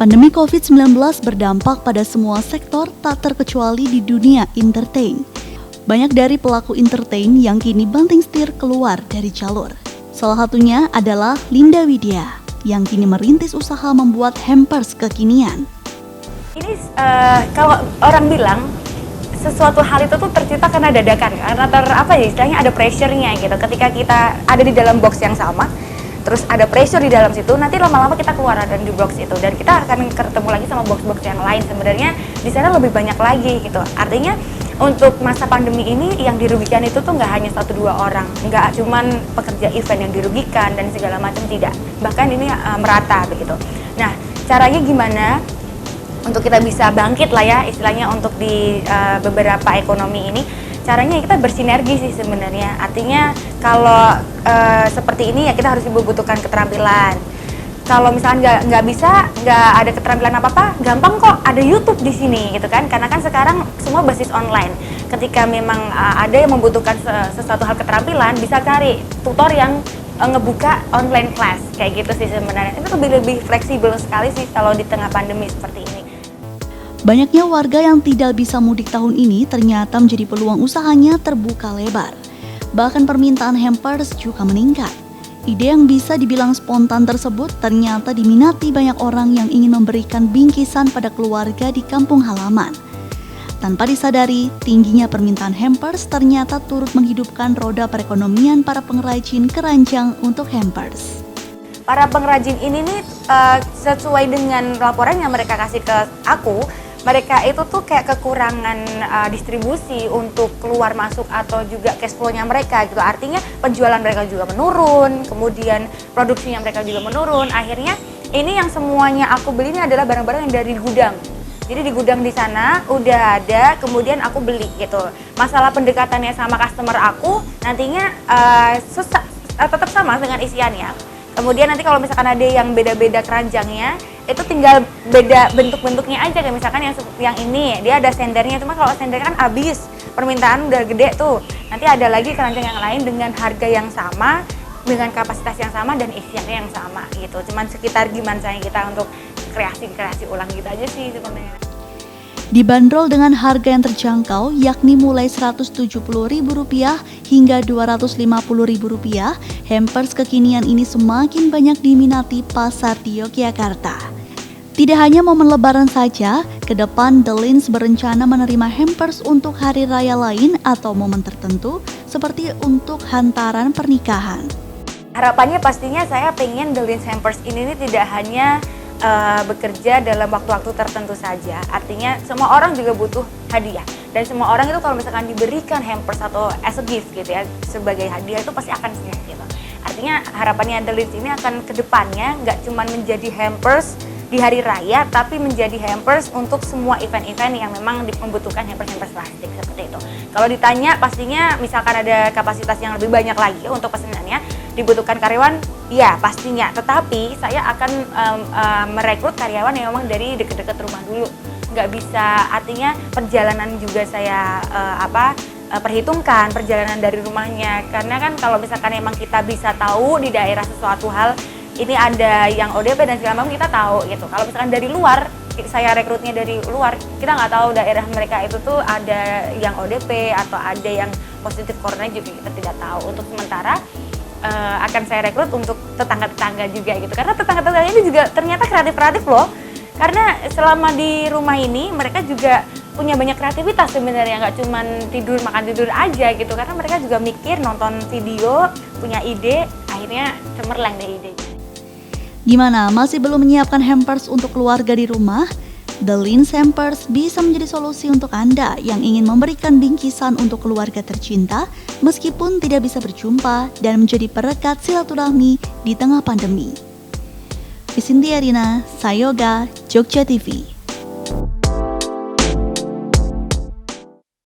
Pandemi COVID-19 berdampak pada semua sektor tak terkecuali di dunia entertain. Banyak dari pelaku entertain yang kini banting setir keluar dari jalur. Salah satunya adalah Linda Widya yang kini merintis usaha membuat hampers kekinian. Ini kalau orang bilang sesuatu hal itu tuh tercipta karena dadakan, karena istilahnya ada pressure-nya gitu. Ketika kita ada di dalam box yang sama, terus ada pressure di dalam situ, nanti lama-lama kita keluar dari box itu dan kita akan ketemu lagi sama box-box yang lain. Sebenarnya di sana lebih banyak lagi gitu. Artinya untuk masa pandemi ini yang dirugikan itu tuh nggak hanya 1-2 orang, nggak cuman pekerja event yang dirugikan dan segala macam, tidak. Bahkan ini merata begitu. Nah, caranya gimana untuk kita bisa bangkit lah ya istilahnya untuk di beberapa ekonomi ini? Caranya kita bersinergi sih sebenarnya. Artinya kalau seperti ini ya kita harus membutuhkan keterampilan. Kalau misalnya nggak ada keterampilan apa-apa, gampang kok, ada YouTube di sini gitu kan. Karena kan sekarang semua basis online. Ketika memang ada yang membutuhkan sesuatu hal keterampilan, bisa cari tutor yang ngebuka online class kayak gitu sih sebenarnya. Itu lebih fleksibel sekali sih kalau di tengah pandemi seperti ini. Banyaknya warga yang tidak bisa mudik tahun ini ternyata menjadi peluang usahanya terbuka lebar. Bahkan permintaan hampers juga meningkat. Ide yang bisa dibilang spontan tersebut ternyata diminati banyak orang yang ingin memberikan bingkisan pada keluarga di kampung halaman. Tanpa disadari, tingginya permintaan hampers ternyata turut menghidupkan roda perekonomian para pengrajin keranjang untuk hampers. Para pengrajin ini nih sesuai dengan laporan yang mereka kasih ke aku, mereka itu tuh kayak kekurangan distribusi untuk keluar masuk atau juga cash flow-nya mereka gitu. Artinya penjualan mereka juga menurun, kemudian produksinya mereka juga menurun. Akhirnya ini yang semuanya aku beli ini adalah barang-barang yang dari gudang. Jadi di gudang di sana udah ada, kemudian aku beli gitu. Masalah pendekatannya sama customer aku nantinya tetap sama dengan isiannya. Kemudian nanti kalau misalkan ada yang beda-beda keranjangnya, itu tinggal beda bentuk-bentuknya aja. Kayak misalkan yang ini dia ada sendernya, cuma kalau sendernya kan habis, permintaan udah gede tuh. Nanti ada lagi keranjang yang lain dengan harga yang sama, dengan kapasitas yang sama dan isiannya yang sama gitu. Cuman sekitar gimana caranya kita untuk kreasi ulang gitu aja sih sebenarnya. Dibanderol dengan harga yang terjangkau, yakni mulai Rp170.000 hingga Rp250.000, hampers kekinian ini semakin banyak diminati pasar di Yogyakarta. Tidak hanya momen lebaran saja, ke depan The Lins berencana menerima hampers untuk hari raya lain atau momen tertentu, seperti untuk hantaran pernikahan. Harapannya pastinya saya pengen The Lins Hampers ini tidak hanya bekerja dalam waktu-waktu tertentu saja. Artinya semua orang juga butuh hadiah. Dan semua orang itu kalau misalkan diberikan hampers atau as a gift gitu ya, sebagai hadiah itu pasti akan senang gitu. Artinya harapannya The Lins ini akan ke depannya nggak cuma menjadi hampers di hari raya, tapi menjadi hampers untuk semua event-event yang memang membutuhkan hampers plastik seperti itu. Kalau ditanya pastinya misalkan ada kapasitas yang lebih banyak lagi untuk pesanannya, dibutuhkan karyawan, ya pastinya. Tetapi saya akan merekrut karyawan yang memang dari dekat-dekat rumah dulu. Nggak bisa, artinya perjalanan juga saya perhitungkan perjalanan dari rumahnya. Karena kan kalau misalkan memang kita bisa tahu di daerah sesuatu hal, ini ada yang ODP dan segala macam kita tahu gitu. Kalau misalkan dari luar, saya rekrutnya dari luar, kita nggak tahu daerah mereka itu tuh ada yang ODP atau ada yang positif corona juga kita tidak tahu. Untuk sementara akan saya rekrut untuk tetangga-tetangga juga gitu. Karena tetangga-tetangga ini juga ternyata kreatif-kreatif loh. Karena selama di rumah ini mereka juga punya banyak kreativitas sebenarnya, nggak cuma makan tidur aja gitu. Karena mereka juga mikir, nonton video, punya ide, akhirnya cemerlang deh ide. Gimana, masih belum menyiapkan hampers untuk keluarga di rumah? The Lins Hampers bisa menjadi solusi untuk Anda yang ingin memberikan bingkisan untuk keluarga tercinta meskipun tidak bisa berjumpa dan menjadi perekat silaturahmi di tengah pandemi. Isinti Arina, Sayoga, Jogja TV.